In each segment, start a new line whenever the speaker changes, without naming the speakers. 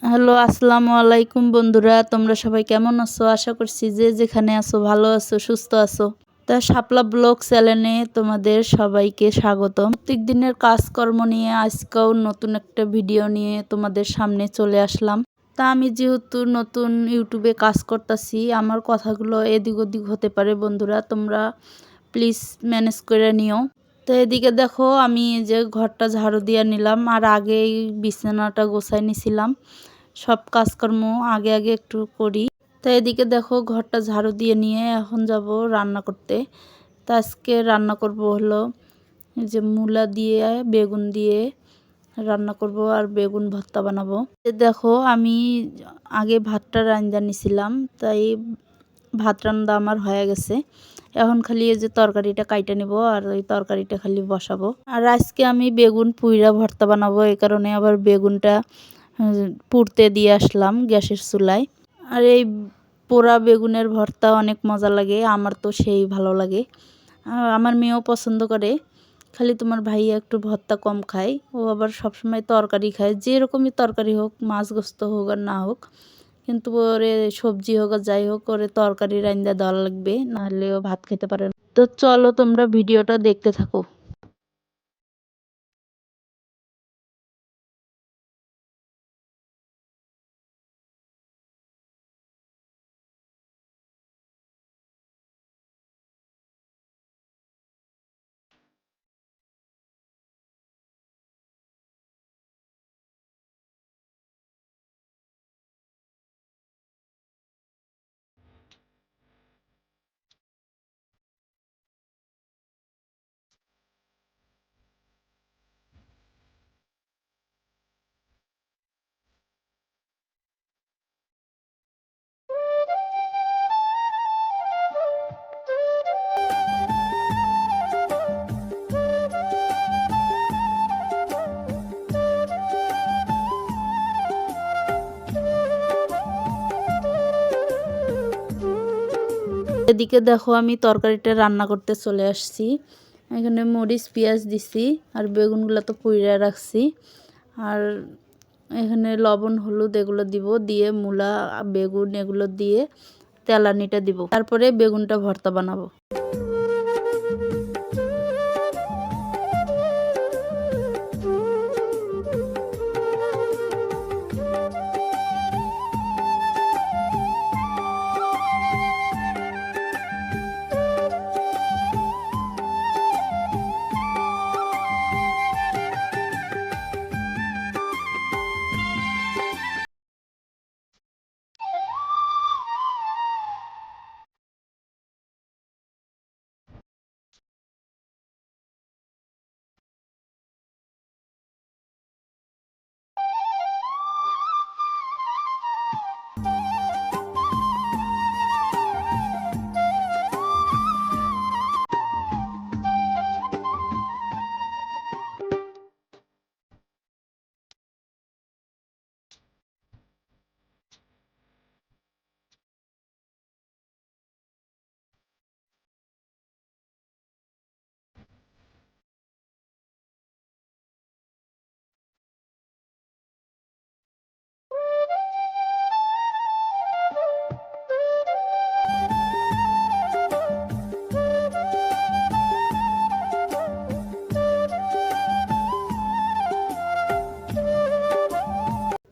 Hello, আসসালামু আলাইকুম বন্ধুরা। তোমরা সবাই কেমন আছো? আশা করছি যে যেখানে আছো ভালো আছো, সুস্থ আছো। তা শাপলা ব্লগ চ্যানেলে তোমাদের সবাইকে স্বাগতম। প্রত্যেক দিনের কাজকর্ম নিয়ে আজকেও নতুন একটা ভিডিও নিয়ে তোমাদের সামনে চলে আসলাম। তা আমি যেহেতু নতুন ইউটিউবে কাজ করতেছি, আমার কথাগুলো এদিক ওদিক হতে পারে বন্ধুরা, তোমরা প্লিজ ম্যানেজ করে নিও। তো এদিকে দেখো আমি এই যে ঘরটা ঝাড়ু দিয়ে নিলাম, আর আগে এই বিছানাটা গোছাই নিছিলাম। সব কাজকর্ম আগে আগে একটু করি। তো এদিকে দেখো ঘরটা ঝাড়ু দিয়ে নিয়ে এখন যাব রান্না করতে। তো আজকে রান্না করব হলো যে মূলা দিয়ে বেগুন দিয়ে রান্না করব, আর বেগুন ভর্তা বানাবো। দেখো আমি আগে ভাতটা রান্না নিছিলাম, তাই ভাত রান্না আমার হয়ে গেছে। এখন খালি এই যে তরকারিটা কাইটা নেব, আর ওই তরকারিটা খালি বসাবো। আর আজকে আমি বেগুন পুইরা ভর্তা বানাবো, এই কারণে আবার বেগুনটা পুড়তে দিয়ে আসলাম গ্যাসের চুলায়। আর এই পোড়া বেগুনের ভর্তা অনেক মজা লাগে, আমার তো সেই ভালো লাগে। আমার মেয়েও পছন্দ করে, খালি তোমার ভাইয়া একটু ভর্তা কম খায়। ও আবার সবসময় তরকারি খায়, যেরকমই তরকারি হোক, মাছ গোস্ত হোক আর না হোক, কিন্তু ওরে সবজি হোক আর যাই হোক, ওরে তরকারি রান্না দেওয়া লাগবে, নাহলে ও ভাত খেতে পারে না। তো চলো তোমরা ভিডিওটা দেখতে থাকো। এদিকে দেখো আমি তরকারিটা রান্না করতে চলে আসছি। এখানে মরিচ পেঁয়াজ দিছি, আর বেগুনগুলো তো পুড়িয়ে রাখছি। আর এখানে লবণ হলুদ এগুলো দিব, দিয়ে মূলা বেগুন এগুলো দিয়ে তেলানিটা দিব, তারপরে বেগুনটা ভর্তা বানাবো।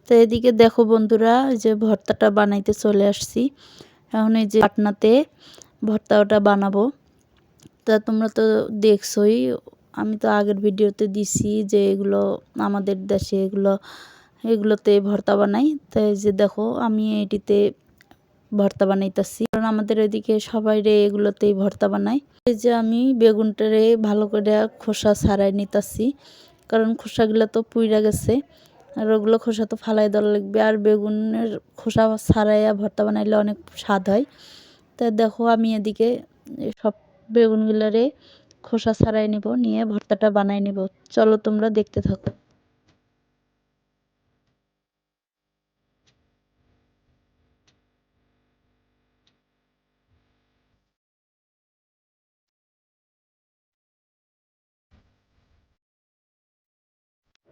তো এদিকে দেখো বন্ধুরা, যে ভর্তাটা বানাইতে চলে আসছি। এখন এই যে পাটনাতে ভর্তা ওটা বানাবো। তা তোমরা তো দেখছোই, আমি তো আগের ভিডিওতে দিছি যে এগুলো আমাদের দেশে এগুলোতে ভর্তা বানাই। তাই যে দেখো আমি এটিতে ভর্তা বানাইতেছি, কারণ আমাদের এদিকে সবাই রে এগুলোতেই ভর্তা বানাই। এই যে আমি বেগুনটারে ভালো করে খোসা ছাড়াই নিতেছি, কারণ খোসাগুলো তো পুইরা গেছে, আর ওগুলো খোসা তো ফালাই দেওয়া লাগবে। আর বেগুনের খোসা ছাড়াইয়া ভর্তা বানাইলে অনেক স্বাদ হয়। তা দেখো আমি এদিকে সব বেগুনগুলোরে খোসা ছাড়াই নিব, নিয়ে ভর্তাটা বানাই নিব। চলো তোমরা দেখতে থাকো।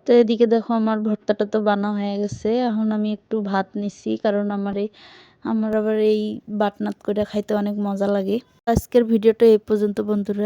তো এদিকে দেখো আমার ভর্তাটা তো বানা হয়ে গেছে। এখন আমি একটু ভাত নিছি, কারণ আমার আবার এই বাটনাত করে খাইতে অনেক মজা লাগে। আজকের ভিডিওটা এই পর্যন্ত বন্ধুরা।